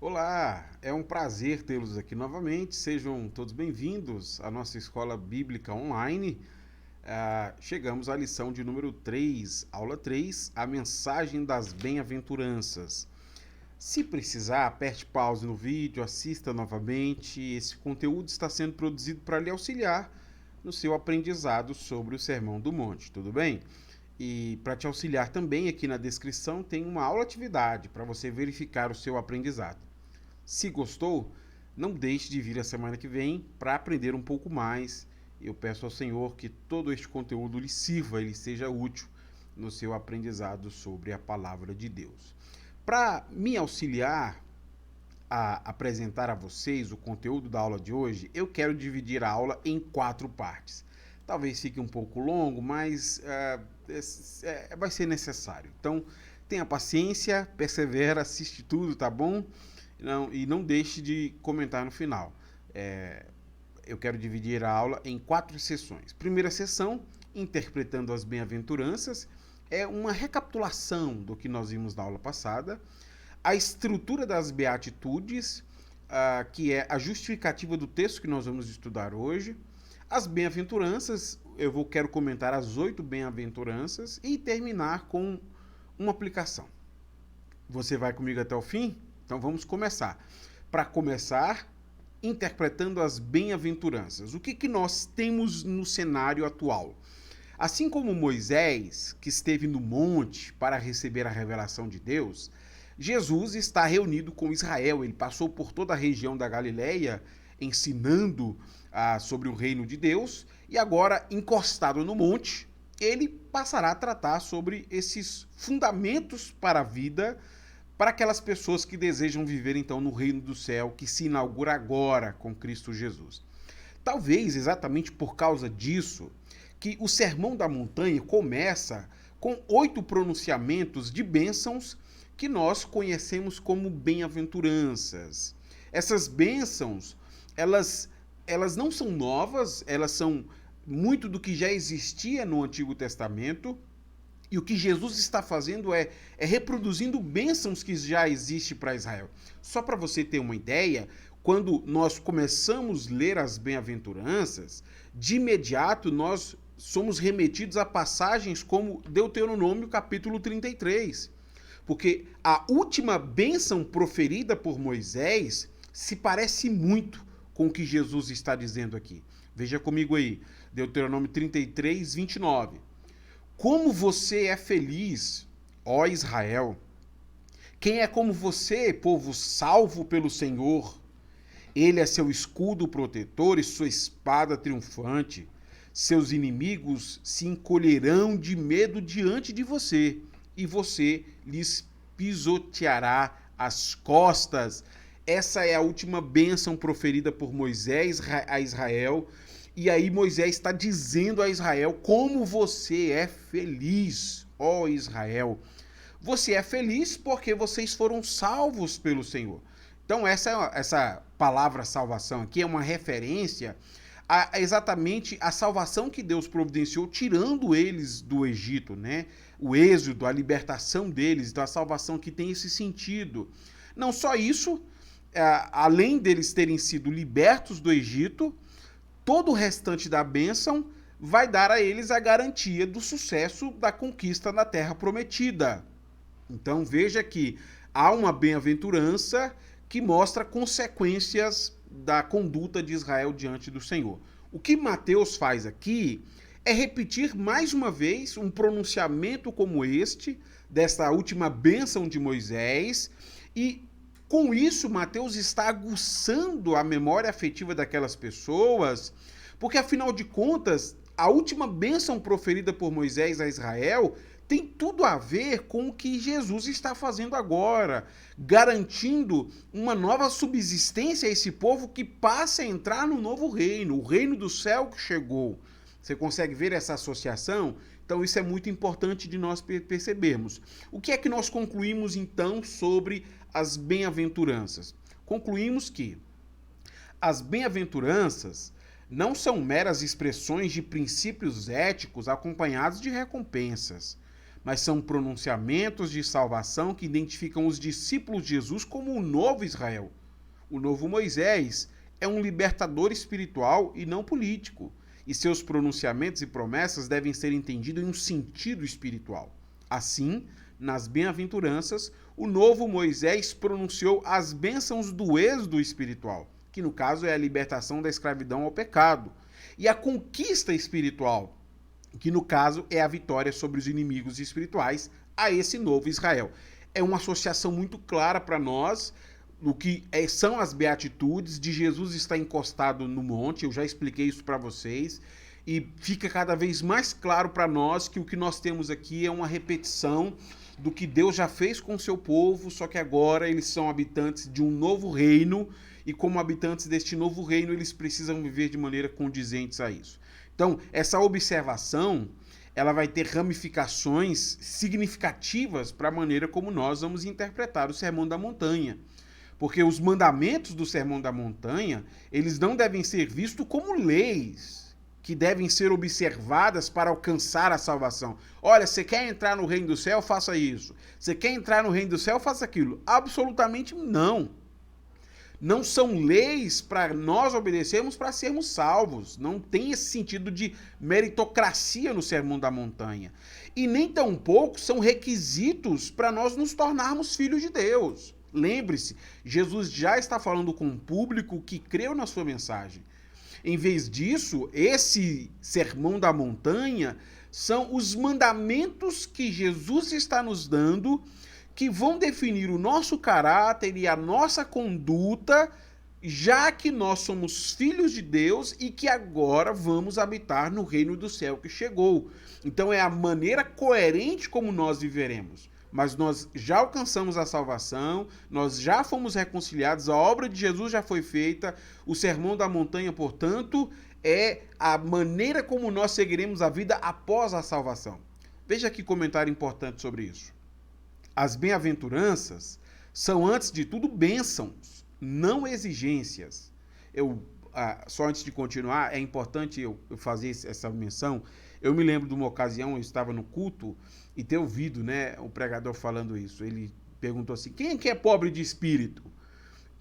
Olá, é um prazer tê-los aqui novamente. Sejam todos bem-vindos à nossa escola bíblica online. Chegamos à lição de número 3, aula 3, a mensagem das bem-aventuranças. Se precisar, aperte pause no vídeo, assista novamente. Esse conteúdo está sendo produzido para lhe auxiliar no seu aprendizado sobre o Sermão do Monte, tudo bem? E para te auxiliar também, aqui na descrição tem uma aula-atividade para você verificar o seu aprendizado. Se gostou, não deixe de vir a semana que vem para aprender um pouco mais. Eu peço ao Senhor que todo este conteúdo lhe sirva, ele seja útil no seu aprendizado sobre a palavra de Deus. Para me auxiliar a apresentar a vocês o conteúdo da aula de hoje, eu quero dividir a aula em 4 partes. Talvez fique um pouco longo, mas vai ser necessário. Então, tenha paciência, persevera, assiste tudo, tá bom? E não deixe de comentar no final. Eu quero dividir a aula em 4 sessões. Primeira sessão, interpretando as bem-aventuranças, é uma recapitulação do que nós vimos na aula passada. A estrutura das beatitudes, que é a justificativa do texto que nós vamos estudar hoje. As bem-aventuranças, quero comentar as 8 bem-aventuranças e terminar com uma aplicação. Você vai comigo até o fim? Então vamos começar. Para começar, interpretando as bem-aventuranças. O que nós temos no cenário atual? Assim como Moisés, que esteve no monte para receber a revelação de Deus, Jesus está reunido com Israel. Ele passou por toda a região da Galileia ensinando sobre o reino de Deus e agora, encostado no monte, ele passará a tratar sobre esses fundamentos para a vida para aquelas pessoas que desejam viver então no reino do céu, que se inaugura agora com Cristo Jesus. Talvez exatamente por causa disso que o Sermão da Montanha começa com 8 pronunciamentos de bênçãos que nós conhecemos como bem-aventuranças. Essas bênçãos, elas não são novas, elas são muito do que já existia no Antigo Testamento. E o que Jesus está fazendo é reproduzindo bênçãos que já existem para Israel. Só para você ter uma ideia, quando nós começamos a ler as bem-aventuranças, de imediato nós somos remetidos a passagens como Deuteronômio capítulo 33. Porque a última bênção proferida por Moisés se parece muito com o que Jesus está dizendo aqui. Veja comigo aí, Deuteronômio 33, 29. Como você é feliz, ó Israel! Quem é como você, povo salvo pelo Senhor? Ele é seu escudo protetor e sua espada triunfante. Seus inimigos se encolherão de medo diante de você, e você lhes pisoteará as costas. Essa é a última bênção proferida por Moisés a Israel. E aí Moisés está dizendo a Israel como você é feliz, ó Israel. Você é feliz porque vocês foram salvos pelo Senhor. Então essa palavra salvação aqui é uma referência a exatamente a salvação que Deus providenciou tirando eles do Egito, né? O êxodo, a libertação deles, então a salvação que tem esse sentido. Não só isso, além deles terem sido libertos do Egito, todo o restante da bênção vai dar a eles a garantia do sucesso da conquista na terra prometida. Então veja que há uma bem-aventurança que mostra consequências da conduta de Israel diante do Senhor. O que Mateus faz aqui é repetir mais uma vez um pronunciamento como este, desta última bênção de Moisés, e com isso, Mateus está aguçando a memória afetiva daquelas pessoas, porque afinal de contas, a última bênção proferida por Moisés a Israel tem tudo a ver com o que Jesus está fazendo agora, garantindo uma nova subsistência a esse povo que passa a entrar no novo reino, o reino do céu que chegou. Você consegue ver essa associação? Então isso é muito importante de nós percebermos. O que é que nós concluímos então sobre as bem-aventuranças? Concluímos que as bem-aventuranças não são meras expressões de princípios éticos acompanhados de recompensas, mas são pronunciamentos de salvação que identificam os discípulos de Jesus como o novo Israel. O novo Moisés é um libertador espiritual e não político, e seus pronunciamentos e promessas devem ser entendidos em um sentido espiritual. Assim, nas bem-aventuranças, o novo Moisés pronunciou as bênçãos do êxodo espiritual, que no caso é a libertação da escravidão ao pecado, e a conquista espiritual, que no caso é a vitória sobre os inimigos espirituais, a esse novo Israel. É uma associação muito clara para nós do que são as beatitudes de Jesus estar encostado no monte. Eu já expliquei isso para vocês, e fica cada vez mais claro para nós que o que nós temos aqui é uma repetição do que Deus já fez com o seu povo, só que agora eles são habitantes de um novo reino, e como habitantes deste novo reino, eles precisam viver de maneira condizente a isso. Então, essa observação, ela vai ter ramificações significativas para a maneira como nós vamos interpretar o Sermão da Montanha. Porque os mandamentos do Sermão da Montanha, eles não devem ser vistos como leis que devem ser observadas para alcançar a salvação. Olha, você quer entrar no reino do céu? Faça isso. Você quer entrar no reino do céu? Faça aquilo. Absolutamente não. Não são leis para nós obedecermos para sermos salvos. Não tem esse sentido de meritocracia no Sermão da Montanha. E nem tampouco são requisitos para nós nos tornarmos filhos de Deus. Lembre-se, Jesus já está falando com um público que creu na sua mensagem. Em vez disso, esse Sermão da Montanha são os mandamentos que Jesus está nos dando, que vão definir o nosso caráter e a nossa conduta, já que nós somos filhos de Deus e que agora vamos habitar no reino do céu que chegou. Então é a maneira coerente como nós viveremos. Mas nós já alcançamos a salvação, nós já fomos reconciliados, a obra de Jesus já foi feita. O Sermão da Montanha, portanto, é a maneira como nós seguiremos a vida após a salvação. Veja aqui comentário importante sobre isso. As bem-aventuranças são, antes de tudo, bênçãos, não exigências. Só antes de continuar, é importante eu fazer essa menção. Eu me lembro de uma ocasião, eu estava no culto e ter ouvido, o pregador falando isso. Ele perguntou assim: quem é que é pobre de espírito?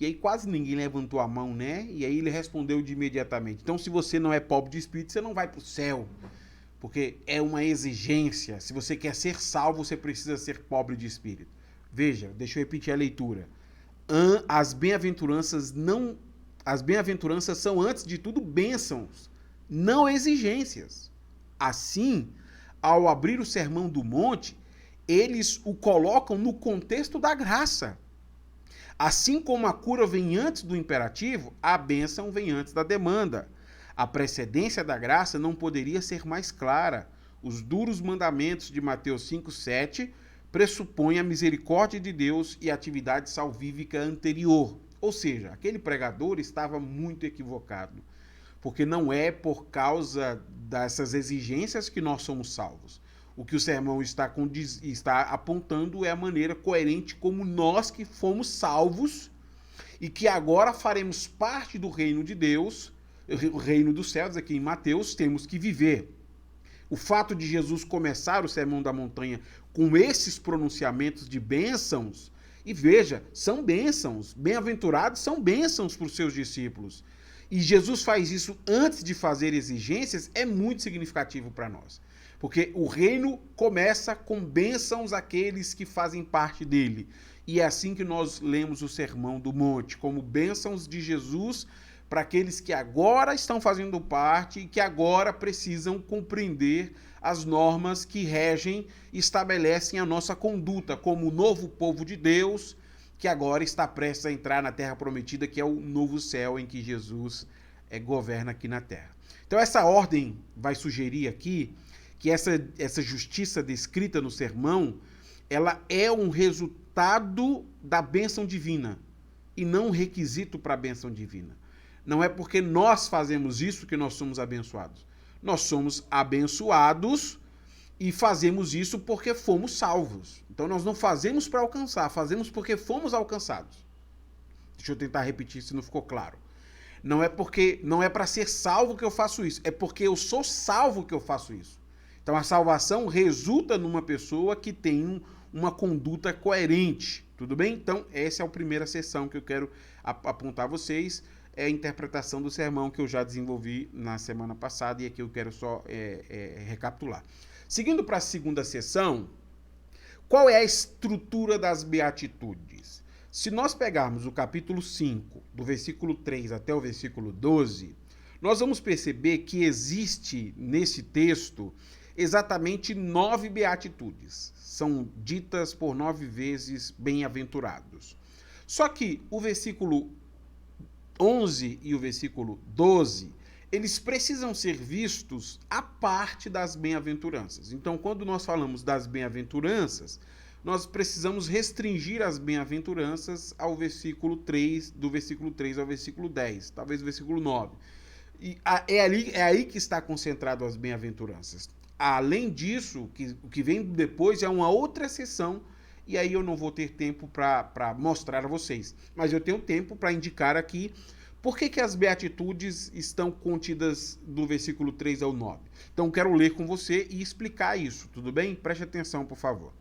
E aí quase ninguém levantou a mão, E aí ele respondeu de imediatamente: então, se você não é pobre de espírito, você não vai para o céu, porque é uma exigência. Se você quer ser salvo, você precisa ser pobre de espírito. Veja, deixa eu repetir a leitura. As bem-aventuranças são, antes de tudo, bênçãos, não exigências. Assim, ao abrir o Sermão do Monte, eles o colocam no contexto da graça. Assim como a cura vem antes do imperativo, a bênção vem antes da demanda. A precedência da graça não poderia ser mais clara. Os duros mandamentos de Mateus 5:7 pressupõem a misericórdia de Deus e a atividade salvífica anterior. Ou seja, aquele pregador estava muito equivocado, porque não é por causa dessas exigências que nós somos salvos. O que o sermão está apontando é a maneira coerente como nós que fomos salvos e que agora faremos parte do reino de Deus, o reino dos céus, aqui em Mateus, temos que viver. O fato de Jesus começar o Sermão da Montanha com esses pronunciamentos de bênçãos, e veja, são bênçãos, bem-aventurados são bênçãos para os seus discípulos. E Jesus faz isso antes de fazer exigências, é muito significativo para nós. Porque o reino começa com bênçãos àqueles que fazem parte dele. E é assim que nós lemos o Sermão do Monte, como bênçãos de Jesus para aqueles que agora estão fazendo parte e que agora precisam compreender as normas que regem e estabelecem a nossa conduta como o novo povo de Deus, que agora está prestes a entrar na terra prometida, que é o novo céu em que Jesus governa aqui na terra. Então essa ordem vai sugerir aqui que essa justiça descrita no sermão, ela é um resultado da bênção divina e não um requisito para a bênção divina. Não é porque nós fazemos isso que nós somos abençoados. Nós somos abençoados e fazemos isso porque fomos salvos. Então nós não fazemos para alcançar, fazemos porque fomos alcançados. Deixa eu tentar repetir se não ficou claro. Não é para ser salvo que eu faço isso, é porque eu sou salvo que eu faço isso. Então a salvação resulta numa pessoa que tem uma conduta coerente, tudo bem? Então essa é a primeira sessão que eu quero apontar a vocês, é a interpretação do sermão que eu já desenvolvi na semana passada e aqui eu quero só recapitular. Seguindo para a segunda sessão, qual é a estrutura das beatitudes? Se nós pegarmos o capítulo 5, do versículo 3 até o versículo 12, nós vamos perceber que existe nesse texto exatamente 9 beatitudes. São ditas por 9 vezes bem-aventurados. Só que o versículo 11 e o versículo 12, eles precisam ser vistos à parte das bem-aventuranças. Então, quando nós falamos das bem-aventuranças, nós precisamos restringir as bem-aventuranças ao versículo 3, do versículo 3 ao versículo 10, talvez o versículo 9. E é aí que está concentrado as bem-aventuranças. Além disso, o que vem depois é uma outra sessão, e aí eu não vou ter tempo para mostrar a vocês. Mas eu tenho tempo para indicar aqui por que as beatitudes estão contidas do versículo 3 ao 9. Então quero ler com você e explicar isso, tudo bem? Preste atenção, por favor.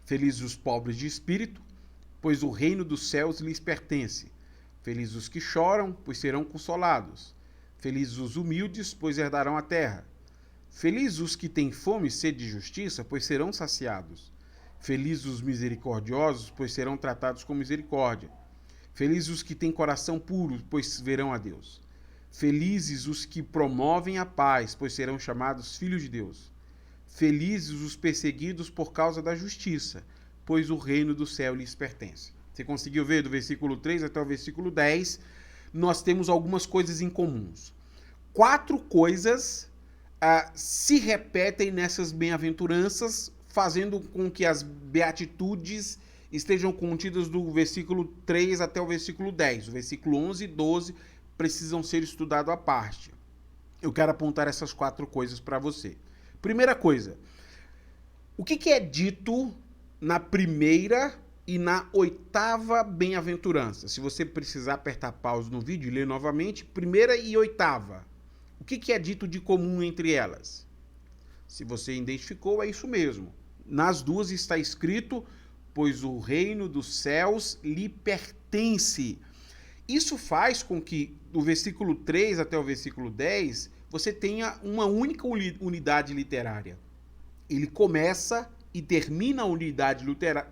Felizes os pobres de espírito, pois o reino dos céus lhes pertence. Felizes os que choram, pois serão consolados. Felizes os humildes, pois herdarão a terra. Felizes os que têm fome e sede de justiça, pois serão saciados. Felizes os misericordiosos, pois serão tratados com misericórdia. Felizes os que têm coração puro, pois verão a Deus. Felizes os que promovem a paz, pois serão chamados filhos de Deus. Felizes os perseguidos por causa da justiça, pois o reino do céu lhes pertence. Você conseguiu ver do versículo 3 até o versículo 10, nós temos algumas coisas em comuns. 4 coisas se repetem nessas bem-aventuranças, fazendo com que as beatitudes estejam contidas do versículo 3 até o versículo 10. O versículo 11 e 12 precisam ser estudados à parte. Eu quero apontar essas 4 coisas para você. Primeira coisa, o que é dito na primeira e na 8ª bem-aventurança? Se você precisar apertar pause no vídeo e ler novamente, primeira e 8ª. O que é dito de comum entre elas? Se você identificou, é isso mesmo. Nas duas está escrito, pois o reino dos céus lhe pertence. Isso faz com que, do versículo 3 até o versículo 10, você tenha uma única unidade literária. Ele começa e termina a unidade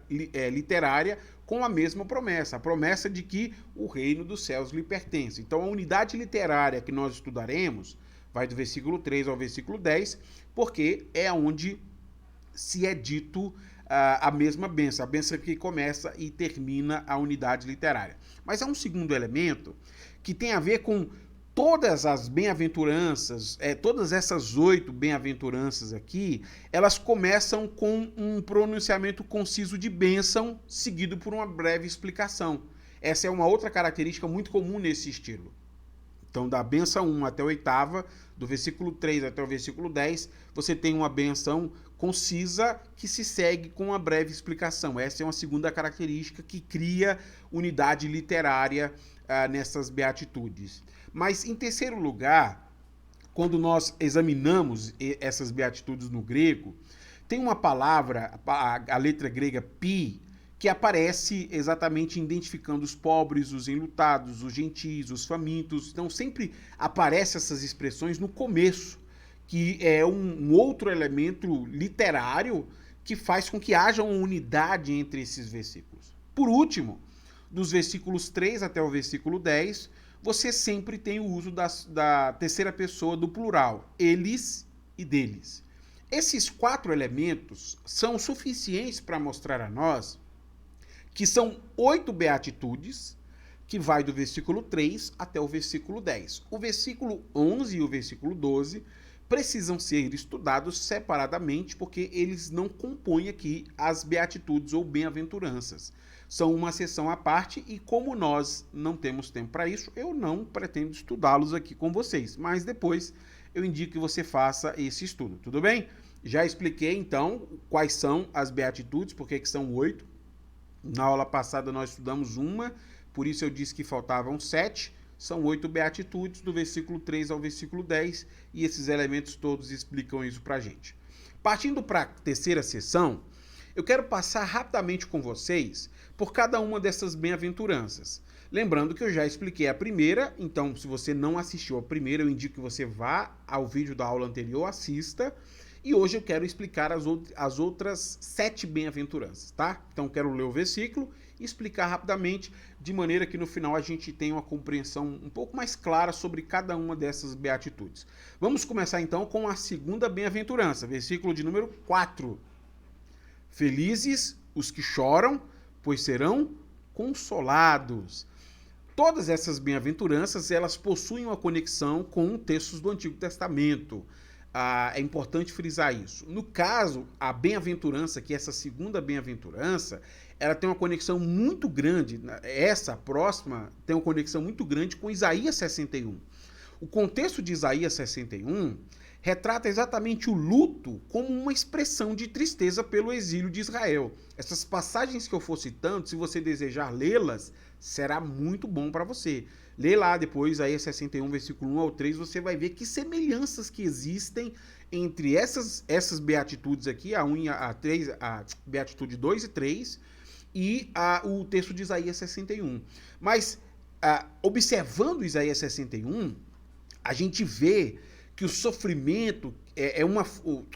literária com a mesma promessa, a promessa de que o reino dos céus lhe pertence. Então, a unidade literária que nós estudaremos vai do versículo 3 ao versículo 10, porque é onde se é dito a mesma bênção, a bênção que começa e termina a unidade literária. Mas há um segundo elemento que tem a ver com todas as bem-aventuranças, todas essas 8 bem-aventuranças aqui, elas começam com um pronunciamento conciso de bênção, seguido por uma breve explicação. Essa é uma outra característica muito comum nesse estilo. Então, da bênção 1 até a 8ª, do versículo 3 até o versículo 10, você tem uma bênção concisa que se segue com uma breve explicação. Essa é uma segunda característica que cria unidade literária nessas beatitudes. Mas, em terceiro lugar, quando nós examinamos essas beatitudes no grego, tem uma palavra, a letra grega pi, que aparece exatamente identificando os pobres, os enlutados, os gentis, os famintos. Então, sempre aparecem essas expressões no começo, que é um outro elemento literário que faz com que haja uma unidade entre esses versículos. Por último, dos versículos 3 até o versículo 10, você sempre tem o uso da terceira pessoa do plural, eles e deles. Esses 4 elementos são suficientes para mostrar a nós que são 8 beatitudes, que vai do versículo 3 até o versículo 10. O versículo 11 e o versículo 12 precisam ser estudados separadamente, porque eles não compõem aqui as beatitudes ou bem-aventuranças. São uma sessão à parte e, como nós não temos tempo para isso, eu não pretendo estudá-los aqui com vocês. Mas depois eu indico que você faça esse estudo, tudo bem? Já expliquei, então, quais são as beatitudes, porque que são 8. Na aula passada nós estudamos uma, por isso eu disse que faltavam 7. São 8 beatitudes, do versículo 3 ao versículo 10, e esses elementos todos explicam isso para a gente. Partindo para a terceira sessão, eu quero passar rapidamente com vocês por cada uma dessas bem-aventuranças. Lembrando que eu já expliquei a primeira, então se você não assistiu a primeira, eu indico que você vá ao vídeo da aula anterior, assista. E hoje eu quero explicar as outras 7 bem-aventuranças, tá? Então eu quero ler o versículo e explicar rapidamente, de maneira que no final a gente tenha uma compreensão um pouco mais clara sobre cada uma dessas beatitudes. Vamos começar então com a segunda bem-aventurança, versículo de número 4. Felizes os que choram, pois serão consolados. Todas essas bem-aventuranças, elas possuem uma conexão com textos do Antigo Testamento. É importante frisar isso. No caso, a bem-aventurança, que é essa segunda bem-aventurança, ela tem uma conexão muito grande, essa próxima tem uma conexão muito grande com Isaías 61. O contexto de Isaías 61 retrata exatamente o luto como uma expressão de tristeza pelo exílio de Israel. Essas passagens que eu for citando, se você desejar lê-las, será muito bom para você. Lê lá depois, Isaías 61, versículo 1 ao 3, você vai ver que semelhanças que existem entre essas beatitudes aqui, a 1 e a 3, a beatitude 2 e 3, e o texto de Isaías 61. Mas, observando Isaías 61, a gente vê que o sofrimento,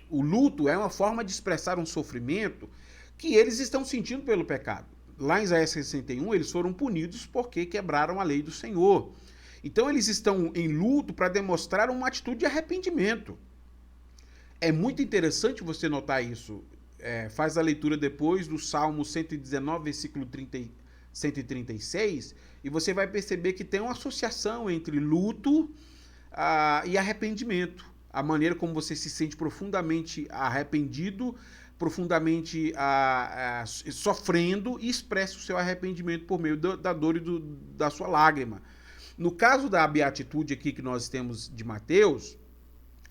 o luto é uma forma de expressar um sofrimento que eles estão sentindo pelo pecado. Lá em Isaías 61, eles foram punidos porque quebraram a lei do Senhor. Então eles estão em luto para demonstrar uma atitude de arrependimento. É muito interessante você notar isso. Faz a leitura depois do Salmo 119, versículo 136, e você vai perceber que tem uma associação entre luto e arrependimento. A maneira como você se sente profundamente arrependido, profundamente sofrendo, e expressa o seu arrependimento por meio da dor e da sua lágrima. No caso da beatitude aqui que nós temos de Mateus,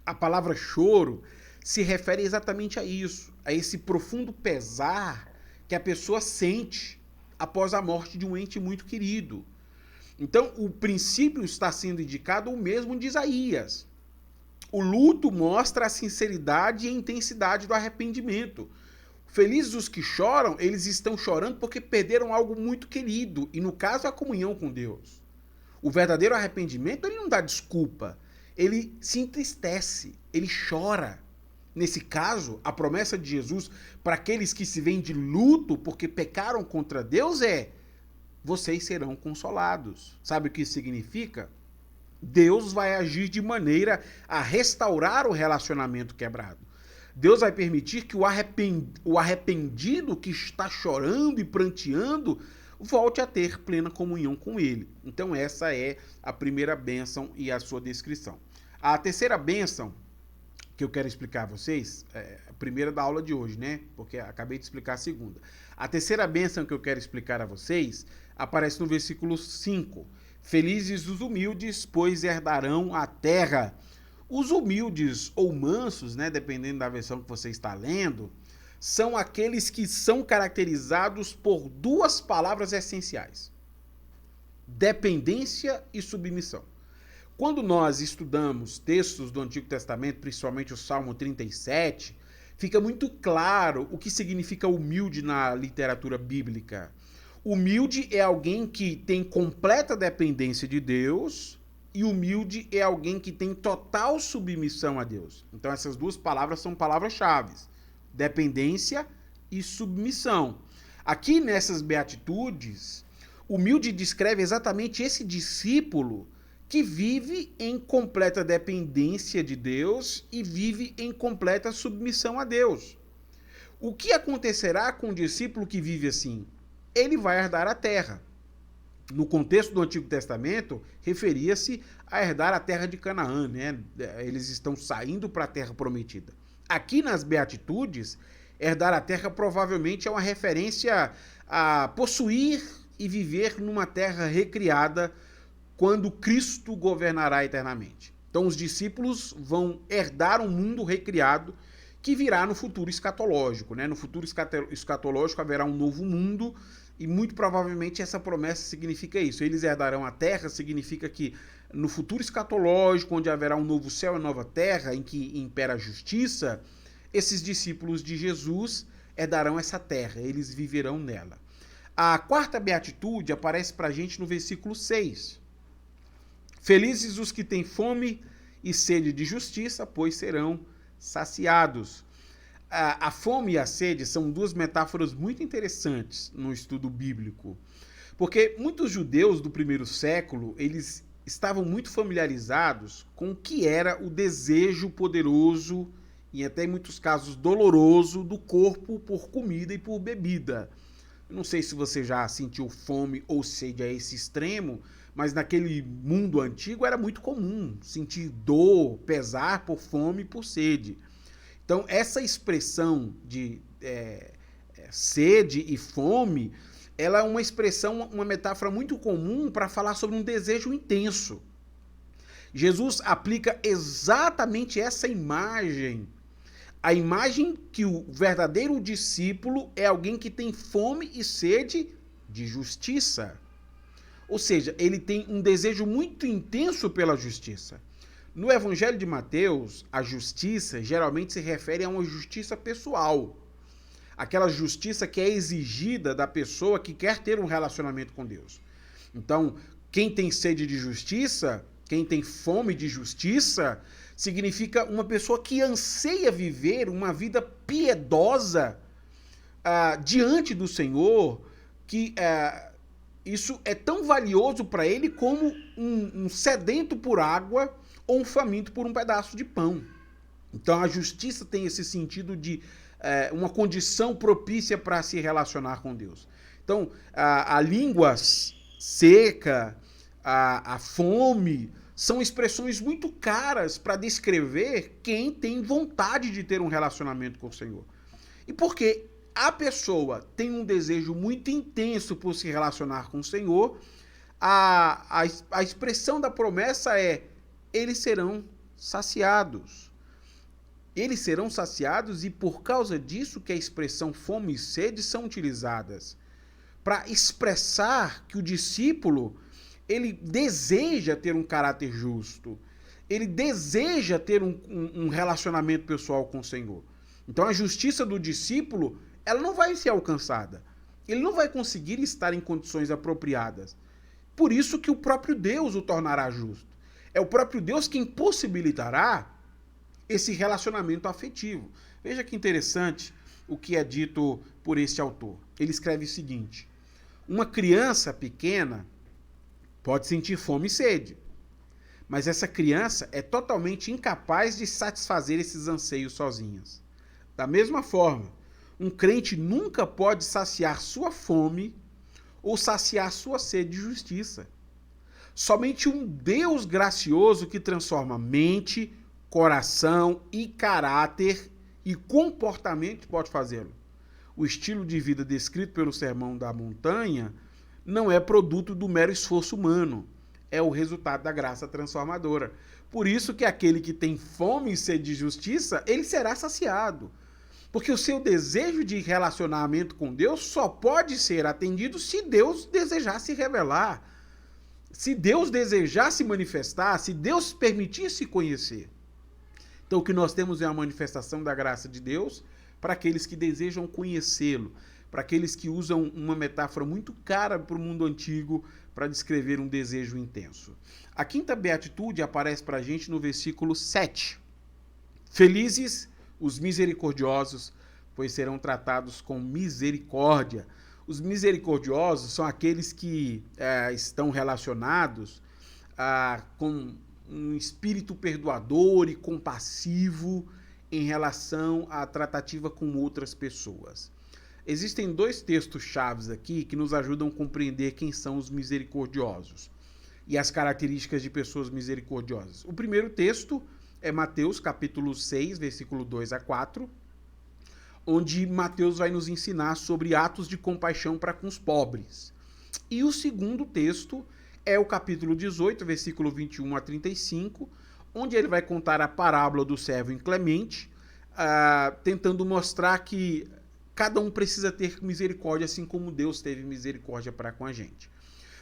a palavra choro se refere exatamente a isso, a esse profundo pesar que a pessoa sente após a morte de um ente muito querido. Então, o princípio está sendo indicado o mesmo de Isaías. O luto mostra a sinceridade e a intensidade do arrependimento. Felizes os que choram, eles estão chorando porque perderam algo muito querido, e no caso a comunhão com Deus. O verdadeiro arrependimento, ele não dá desculpa, ele se entristece, ele chora. Nesse caso, a promessa de Jesus para aqueles que se veem de luto porque pecaram contra Deus é: vocês serão consolados. Sabe o que isso significa? Deus vai agir de maneira a restaurar o relacionamento quebrado. Deus vai permitir que o arrependido que está chorando e pranteando volte a ter plena comunhão com Ele. Então essa é a primeira bênção e a sua descrição. A terceira bênção que eu quero explicar a vocês, a primeira da aula de hoje, né? Porque acabei de explicar a segunda. A terceira bênção que eu quero explicar a vocês aparece no versículo 5. Felizes os humildes, pois herdarão a terra. Os humildes ou mansos, né, dependendo da versão que você está lendo, são aqueles que são caracterizados por duas palavras essenciais: dependência e submissão. Quando nós estudamos textos do Antigo Testamento, principalmente o Salmo 37, fica muito claro o que significa humilde na literatura bíblica. Humilde é alguém que tem completa dependência de Deus, e humilde é alguém que tem total submissão a Deus. Então essas duas palavras são palavras-chave: dependência e submissão. Aqui nessas beatitudes, humilde descreve exatamente esse discípulo que vive em completa dependência de Deus e vive em completa submissão a Deus. O que acontecerá com o discípulo que vive assim? Ele vai herdar a terra. No contexto do Antigo Testamento, referia-se a herdar a terra de Canaã, né? Eles estão saindo para a terra prometida. Aqui nas Beatitudes, herdar a terra provavelmente é uma referência a possuir e viver numa terra recriada quando Cristo governará eternamente. Então os discípulos vão herdar um mundo recriado que virá no futuro escatológico, né? No futuro escatológico haverá um novo mundo E muito provavelmente essa promessa significa isso. Eles herdarão a terra, significa que no futuro escatológico, onde haverá um novo céu e nova terra, em que impera a justiça, esses discípulos de Jesus herdarão essa terra, eles viverão nela. A quarta beatitude aparece para a gente no versículo 6. Felizes os que têm fome e sede de justiça, pois serão saciados. A fome e a sede são duas metáforas muito interessantes no estudo bíblico, porque muitos judeus do primeiro século, eles estavam muito familiarizados com o que era o desejo poderoso e até em muitos casos doloroso do corpo por comida e por bebida. Eu não sei se você já sentiu fome ou sede a esse extremo, mas naquele mundo antigo era muito comum sentir dor, pesar por fome e por sede. Então, essa expressão de sede e fome, ela é uma expressão, uma metáfora muito comum para falar sobre um desejo intenso. Jesus aplica exatamente essa imagem, a imagem que o verdadeiro discípulo é alguém que tem fome e sede de justiça. Ou seja, ele tem um desejo muito intenso pela justiça. No Evangelho de Mateus, a justiça geralmente se refere a uma justiça pessoal. Aquela justiça que é exigida da pessoa que quer ter um relacionamento com Deus. Então, quem tem sede de justiça, quem tem fome de justiça, significa uma pessoa que anseia viver uma vida piedosa diante do Senhor, que isso é tão valioso para ele como um sedento por água ou um faminto por um pedaço de pão. Então a justiça tem esse sentido de uma condição propícia para se relacionar com Deus. Então a língua seca, a fome, são expressões muito caras para descrever quem tem vontade de ter um relacionamento com o Senhor. E porque a pessoa tem um desejo muito intenso por se relacionar com o Senhor, a expressão da promessa é: eles serão saciados. Eles serão saciados, e por causa disso que a expressão fome e sede são utilizadas para expressar que o discípulo, ele deseja ter um caráter justo, ele deseja ter um relacionamento pessoal com o Senhor. Então a justiça do discípulo, ela não vai ser alcançada. Ele não vai conseguir estar em condições apropriadas. Por isso que o próprio Deus o tornará justo. É o próprio Deus quem possibilitará esse relacionamento afetivo. Veja que interessante o que é dito por este autor. Ele escreve o seguinte: uma criança pequena pode sentir fome e sede, mas essa criança é totalmente incapaz de satisfazer esses anseios sozinhas. Da mesma forma, um crente nunca pode saciar sua fome ou saciar sua sede de justiça. Somente um Deus gracioso que transforma mente, coração e caráter e comportamento pode fazê-lo. O estilo de vida descrito pelo Sermão da Montanha não é produto do mero esforço humano, é o resultado da graça transformadora. Por isso que aquele que tem fome e sede de justiça, ele será saciado. Porque o seu desejo de relacionamento com Deus só pode ser atendido se Deus desejar se revelar, se Deus desejar se manifestar, se Deus permitir se conhecer. Então o que nós temos é a manifestação da graça de Deus para aqueles que desejam conhecê-lo, para aqueles que usam uma metáfora muito cara para o mundo antigo para descrever um desejo intenso. A quinta beatitude aparece para a gente no versículo 7. Felizes os misericordiosos, pois serão tratados com misericórdia. Os misericordiosos são aqueles que estão relacionados com um espírito perdoador e compassivo em relação à tratativa com outras pessoas. Existem dois textos chaves aqui que nos ajudam a compreender quem são os misericordiosos e as características de pessoas misericordiosas. O primeiro texto é Mateus, capítulo 6, versículo 2 a 4, onde Mateus vai nos ensinar sobre atos de compaixão para com os pobres. E o segundo texto é o capítulo 18, versículo 21 a 35, onde ele vai contar a parábola do servo inclemente, tentando mostrar que cada um precisa ter misericórdia, assim como Deus teve misericórdia para com a gente.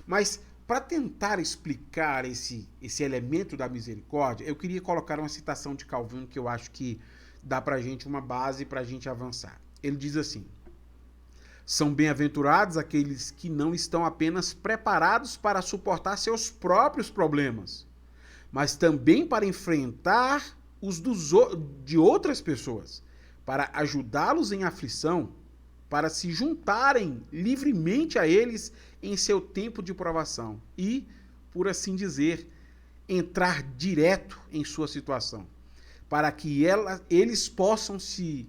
Mas para tentar explicar esse elemento da misericórdia, eu queria colocar uma citação de Calvino que eu acho que dá para a gente uma base para a gente avançar. Ele diz assim: são bem-aventurados aqueles que não estão apenas preparados para suportar seus próprios problemas, mas também para enfrentar os de outras pessoas, para ajudá-los em aflição, para se juntarem livremente a eles em seu tempo de provação e, por assim dizer, entrar direto em sua situação, para que eles possam se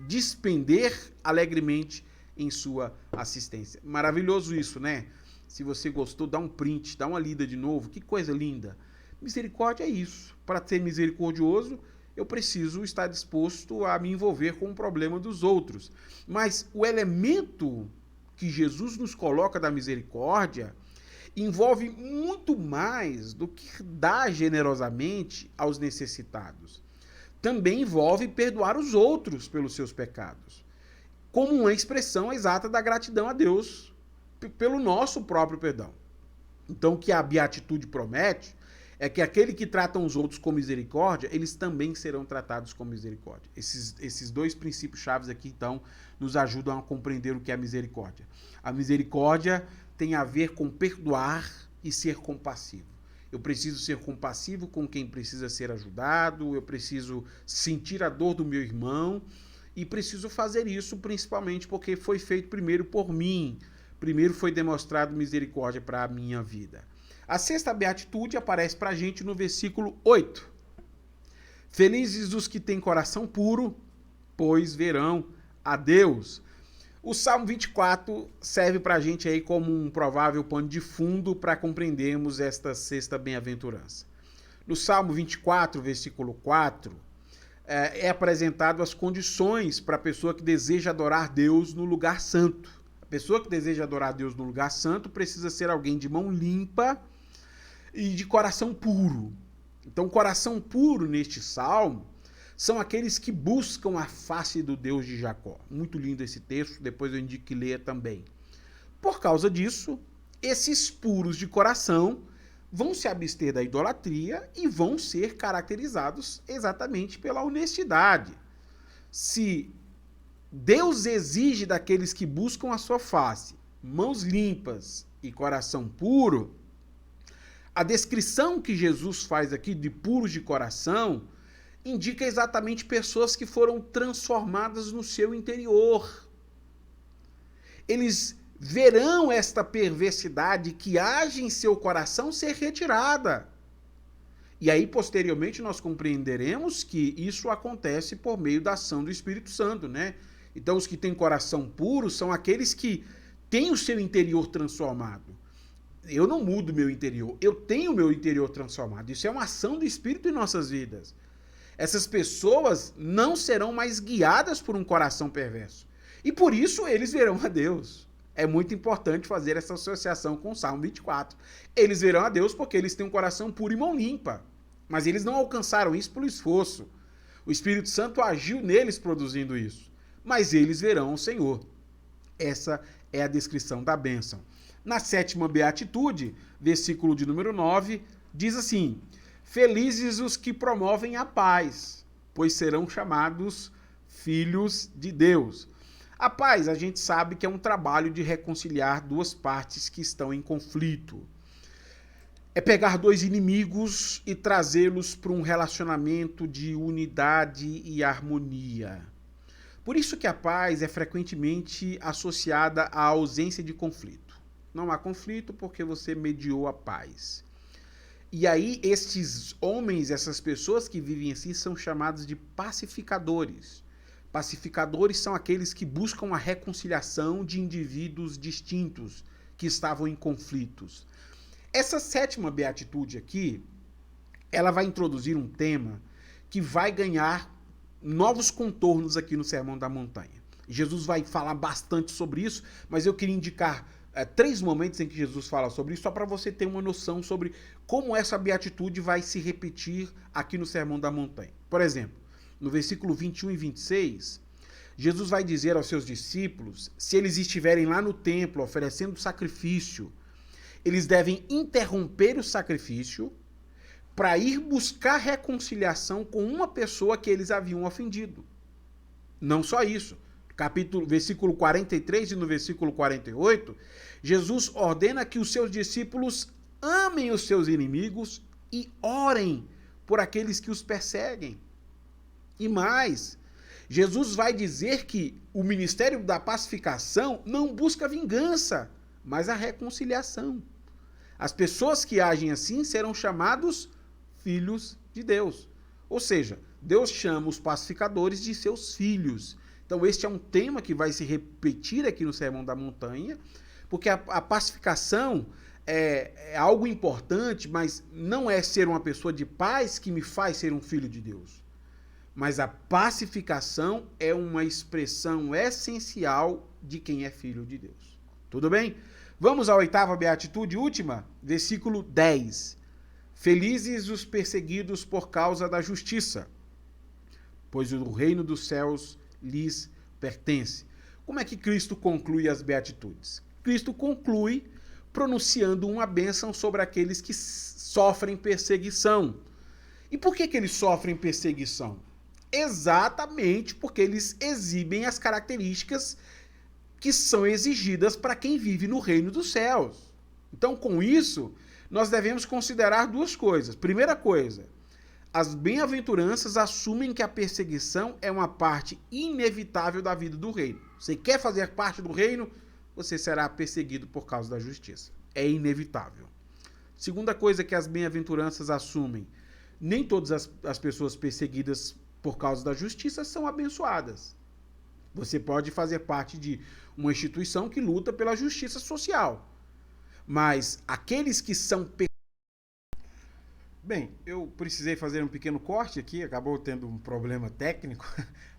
despender alegremente em sua assistência. Maravilhoso isso, né? Se você gostou, dá um print, dá uma lida de novo, que coisa linda. Misericórdia é isso. Para ser misericordioso, eu preciso estar disposto a me envolver com o problema dos outros. Mas o elemento que Jesus nos coloca da misericórdia envolve muito mais do que dar generosamente aos necessitados. Também envolve perdoar os outros pelos seus pecados, como uma expressão exata da gratidão a Deus pelo nosso próprio perdão. Então, o que a beatitude promete é que aquele que tratam os outros com misericórdia, eles também serão tratados com misericórdia. Esses dois princípios chaves aqui, então, nos ajudam a compreender o que é a misericórdia. A misericórdia tem a ver com perdoar e ser compassivo. Eu preciso ser compassivo com quem precisa ser ajudado, eu preciso sentir a dor do meu irmão e preciso fazer isso principalmente porque foi feito primeiro por mim. Primeiro foi demonstrado misericórdia para a minha vida. A sexta beatitude aparece para a gente no versículo 8. Felizes os que têm coração puro, pois verão a Deus. O Salmo 24 serve para a gente aí como um provável pano de fundo para compreendermos esta sexta bem-aventurança. No Salmo 24, versículo 4, é apresentado as condições para a pessoa que deseja adorar Deus no lugar santo. A pessoa que deseja adorar Deus no lugar santo precisa ser alguém de mão limpa e de coração puro. Então, coração puro neste salmo são aqueles que buscam a face do Deus de Jacó. Muito lindo esse texto, depois eu indico que leia também. Por causa disso, esses puros de coração vão se abster da idolatria e vão ser caracterizados exatamente pela honestidade. Se Deus exige daqueles que buscam a sua face, mãos limpas e coração puro, a descrição que Jesus faz aqui de puros de coração indica exatamente pessoas que foram transformadas no seu interior. Eles verão esta perversidade que age em seu coração ser retirada. E aí, posteriormente, nós compreenderemos que isso acontece por meio da ação do Espírito Santo, né? Então, os que têm coração puro são aqueles que têm o seu interior transformado. Eu não mudo meu interior, eu tenho o meu interior transformado. Isso é uma ação do Espírito em nossas vidas. Essas pessoas não serão mais guiadas por um coração perverso. E por isso eles verão a Deus. É muito importante fazer essa associação com o Salmo 24. Eles verão a Deus porque eles têm um coração puro e mão limpa. Mas eles não alcançaram isso pelo esforço. O Espírito Santo agiu neles produzindo isso. Mas eles verão o Senhor. Essa é a descrição da bênção. Na sétima beatitude, versículo de número 9, diz assim: felizes os que promovem a paz, pois serão chamados filhos de Deus. A paz, a gente sabe que é um trabalho de reconciliar duas partes que estão em conflito. É pegar dois inimigos e trazê-los para um relacionamento de unidade e harmonia. Por isso que a paz é frequentemente associada à ausência de conflito. Não há conflito porque você mediou a paz. E aí, estes homens, essas pessoas que vivem assim, são chamados de pacificadores. Pacificadores são aqueles que buscam a reconciliação de indivíduos distintos que estavam em conflitos. Essa sétima beatitude aqui, ela vai introduzir um tema que vai ganhar novos contornos aqui no Sermão da Montanha. Jesus vai falar bastante sobre isso, mas eu queria indicar 3 momentos em que Jesus fala sobre isso, só para você ter uma noção sobre como essa beatitude vai se repetir aqui no Sermão da Montanha. Por exemplo, no versículo 21 e 26, Jesus vai dizer aos seus discípulos, se eles estiverem lá no templo oferecendo sacrifício, eles devem interromper o sacrifício para ir buscar reconciliação com uma pessoa que eles haviam ofendido. Não só isso. Versículo 43 e no versículo 48, Jesus ordena que os seus discípulos amem os seus inimigos e orem por aqueles que os perseguem. E mais, Jesus vai dizer que o ministério da pacificação não busca vingança, mas a reconciliação. As pessoas que agem assim serão chamados filhos de Deus. Ou seja, Deus chama os pacificadores de seus filhos. Então este é um tema que vai se repetir aqui no Sermão da Montanha, porque a pacificação é algo importante, mas não é ser uma pessoa de paz que me faz ser um filho de Deus. Mas a pacificação é uma expressão essencial de quem é filho de Deus. Tudo bem? Vamos à oitava beatitude, última, versículo 10. Felizes os perseguidos por causa da justiça, pois o reino dos céus lhes pertence. Como é que Cristo conclui as beatitudes? Cristo conclui pronunciando uma bênção sobre aqueles que sofrem perseguição. E por que eles sofrem perseguição? Exatamente porque eles exibem as características que são exigidas para quem vive no reino dos céus. Então, com isso, nós devemos considerar duas coisas. Primeira coisa, as bem-aventuranças assumem que a perseguição é uma parte inevitável da vida do reino. Você quer fazer parte do reino, você será perseguido por causa da justiça. É inevitável. Segunda coisa que as bem-aventuranças assumem, nem todas as pessoas perseguidas por causa da justiça são abençoadas. Você pode fazer parte de uma instituição que luta pela justiça social. Mas aqueles que são... Bem, eu precisei fazer um pequeno corte aqui, acabou tendo um problema técnico,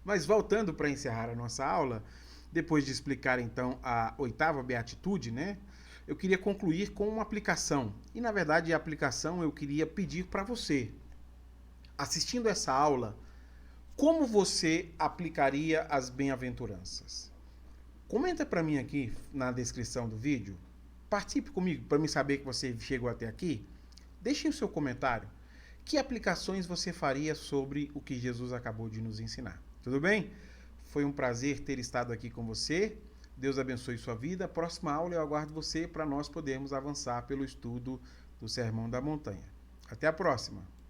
mas voltando para encerrar a nossa aula, depois de explicar então a oitava beatitude, né? Eu queria concluir com uma aplicação. E na verdade a aplicação eu queria pedir para você, assistindo essa aula, como você aplicaria as bem-aventuranças? Comenta para mim aqui na descrição do vídeo. Participe comigo para me saber que você chegou até aqui. Deixe o seu comentário. Que aplicações você faria sobre o que Jesus acabou de nos ensinar? Tudo bem? Foi um prazer ter estado aqui com você. Deus abençoe sua vida. Próxima aula eu aguardo você para nós podermos avançar pelo estudo do Sermão da Montanha. Até a próxima!